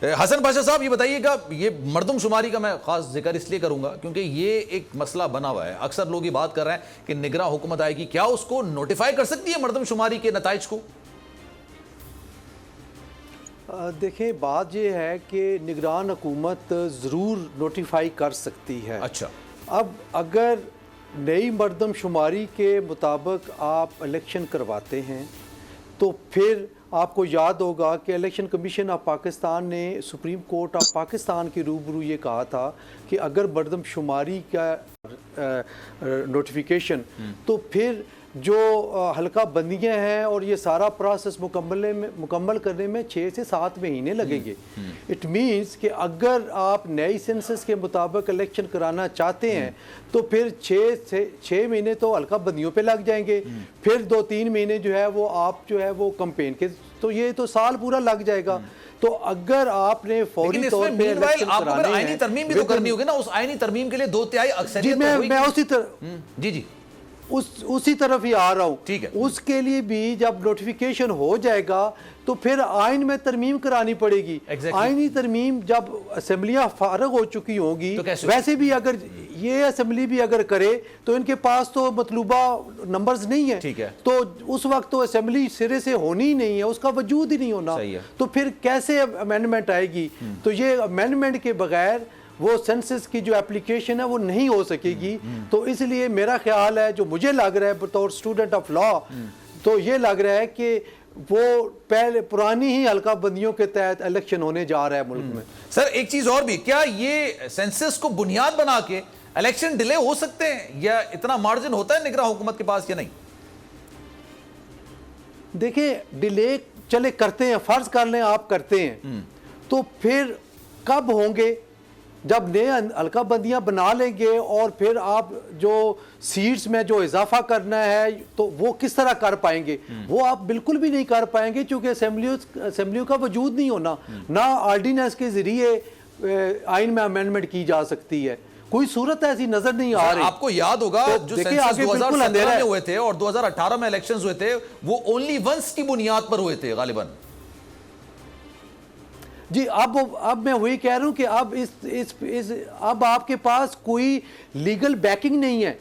حسن پاشا صاحب یہ بتائیے گا، یہ مردم شماری کا میں خاص ذکر اس لیے کروں گا کیونکہ یہ ایک مسئلہ بنا ہوا ہے. اکثر لوگ یہ بات کر رہے ہیں کہ نگراں حکومت آئے گی، کیا اس کو نوٹیفائی کر سکتی ہے مردم شماری کے نتائج کو؟ دیکھیں بات یہ ہے کہ نگران حکومت ضرور نوٹیفائی کر سکتی ہے. اچھا، اب اگر نئی مردم شماری کے مطابق آپ الیکشن کرواتے ہیں تو پھر آپ کو یاد ہوگا کہ الیکشن کمیشن آف پاکستان نے سپریم کورٹ آف پاکستان کے روبرو یہ کہا تھا کہ اگر مردم شماری کا نوٹیفیکیشن تو پھر جو حلقہ بندیاں ہیں اور یہ سارا پروسیس مکمل کرنے میں 6 سے 7 مہینے لگیں گے. اٹ مینس کہ اگر آپ نئی سینسس کے مطابق الیکشن کرانا چاہتے ہیں تو پھر 6 مہینے تو حلقہ بندیوں پہ لگ جائیں گے، پھر 2-3 مہینے جو ہے وہ آپ جو ہے وہ کمپین کے، تو یہ تو سال پورا لگ جائے گا. تو اگر آپ نے فوری طور پہ الیکشن کرانے ہیں، آئینی ترمیم بھی تو کرنی ہوگی نا، اس آئینی ترمیم کے لیے 2/3 اکثریت میں اسی طرح جی اسی طرف ہی آ رہا ہوں. ٹھیک ہے، اس کے لیے بھی جب نوٹیفیکیشن ہو جائے گا تو پھر آئین میں ترمیم کرانی پڑے گی. آئینی ترمیم جب اسمبلیاں فارغ ہو چکی ہوں گی، ویسے بھی اگر یہ اسمبلی بھی اگر کرے تو ان کے پاس تو مطلوبہ نمبرز نہیں ہیں، تو اس وقت تو اسمبلی سرے سے ہونی ہی نہیں ہے، اس کا وجود ہی نہیں ہونا، تو پھر کیسے امینڈمنٹ آئے گی؟ تو یہ امینڈمنٹ کے بغیر وہ سینسس کی جو اپلیکیشن ہے وہ نہیں ہو سکے گی. تو اس لیے میرا خیال ہے، جو مجھے لگ رہا ہے بطور اسٹوڈنٹ آف لا، تو یہ لگ رہا ہے کہ وہ پہلے پرانی ہی حلقہ بندیوں کے تحت الیکشن ہونے جا رہا ہے ملک میں. سر ایک چیز اور بھی، کیا یہ سینسس کو بنیاد بنا کے الیکشن ڈیلے ہو سکتے ہیں، یا اتنا مارجن ہوتا ہے نگراں حکومت کے پاس یا نہیں؟ دیکھیں ڈیلے چلے کرتے ہیں، فرض کر لیں آپ کرتے ہیں، تو پھر کب ہوں گے؟ جب نئے حلقہ بندیاں بنا لیں گے اور پھر آپ جو سیٹس میں جو اضافہ کرنا ہے تو وہ کس طرح کر پائیں گے؟ وہ آپ بالکل بھی نہیں کر پائیں گے، کیونکہ اسمبلیوں کا وجود نہیں ہونا، نہ آرڈیننس کے ذریعے آئین میں امینڈمنٹ کی جا سکتی ہے. کوئی صورت ایسی نظر نہیں آ رہی. آپ کو یاد ہوگا جو سینسس 2017 میں ہوئے تھے اور 2018 میں الیکشنز ہوئے تھے، وہ اونلی ونس کی بنیاد پر ہوئے تھے غالباً. جی اب میں وہی کہہ رہا ہوں کہ اب آپ کے پاس کوئی لیگل بیکنگ نہیں ہے،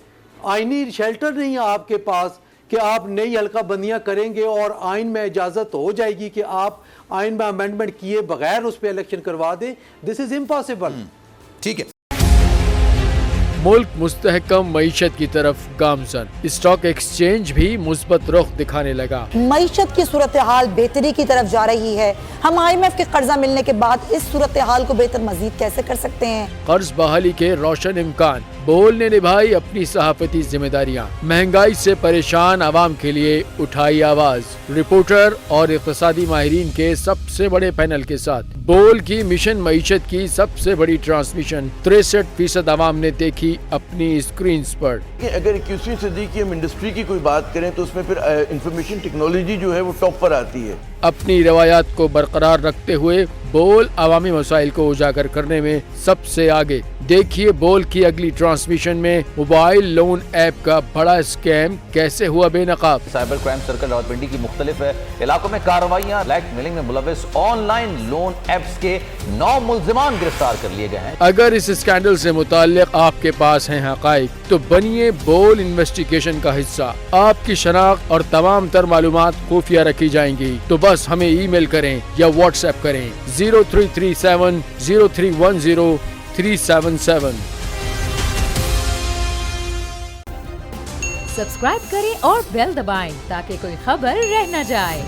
آئینی شیلٹر نہیں ہے آپ کے پاس کہ آپ نئی حلقہ بندیاں کریں گے اور آئین میں اجازت ہو جائے گی کہ آپ آئین میں امینڈمنٹ کیے بغیر اس پہ الیکشن کروا دیں. دس از امپاسبل. ٹھیک ہے. ملک مستحکم معیشت کی طرف گامزن، اسٹاک ایکسچینج بھی مثبت رخ دکھانے لگا. معیشت کی صورتحال بہتری کی طرف جا رہی ہے. ہم IMF کے قرضہ ملنے کے بعد اس صورتحال کو بہتر مزید کیسے کر سکتے ہیں؟ قرض بحالی کے روشن امکان. بول نے نبھائی اپنی صحافتی ذمہ داریاں. مہنگائی سے پریشان عوام کے لیے اٹھائی آواز. رپورٹر اور اقتصادی ماہرین کے سب سے بڑے پینل کے ساتھ بول کی مشن معیشت کی سب سے بڑی ٹرانسمیشن 63% عوام نے دیکھی اپنی اسکرینز پر. اگر 21ویں صدی کی ہم انڈسٹری کی کوئی بات کریں تو اس میں پھر انفارمیشن ٹیکنالوجی جو ہے وہ ٹاپ پر آتی ہے. اپنی روایات کو برقرار رکھتے ہوئے بول عوامی مسائل کو اجاگر کرنے میں سب سے آگے. دیکھیے بول کی اگلی ٹرانسمیشن میں موبائل لون ایپ کا بڑا اسکیم کیسے ہوا بے نقاب. سائبر کرائم سرکل راولپنڈی کی مختلف علاقوں میں کارروائیاں. بلیک میلنگ میں ملوث آن لائن لون ایپس کے 9 ملزمان گرفتار کر لیے گئے ہیں. اگر اس اسکینڈل سے متعلق آپ کے پاس ہیں حقائق تو بنیے بول انویسٹیگیشن کا حصہ. آپ کی شناخت اور تمام تر معلومات خفیہ رکھی جائیں گی، تو بس ہمیں ای میل کریں یا واٹس ایپ کریں 0337 0310 377. سبسکرائب کریں اور بیل دبائیں تاکہ کوئی خبر رہ نہ جائے.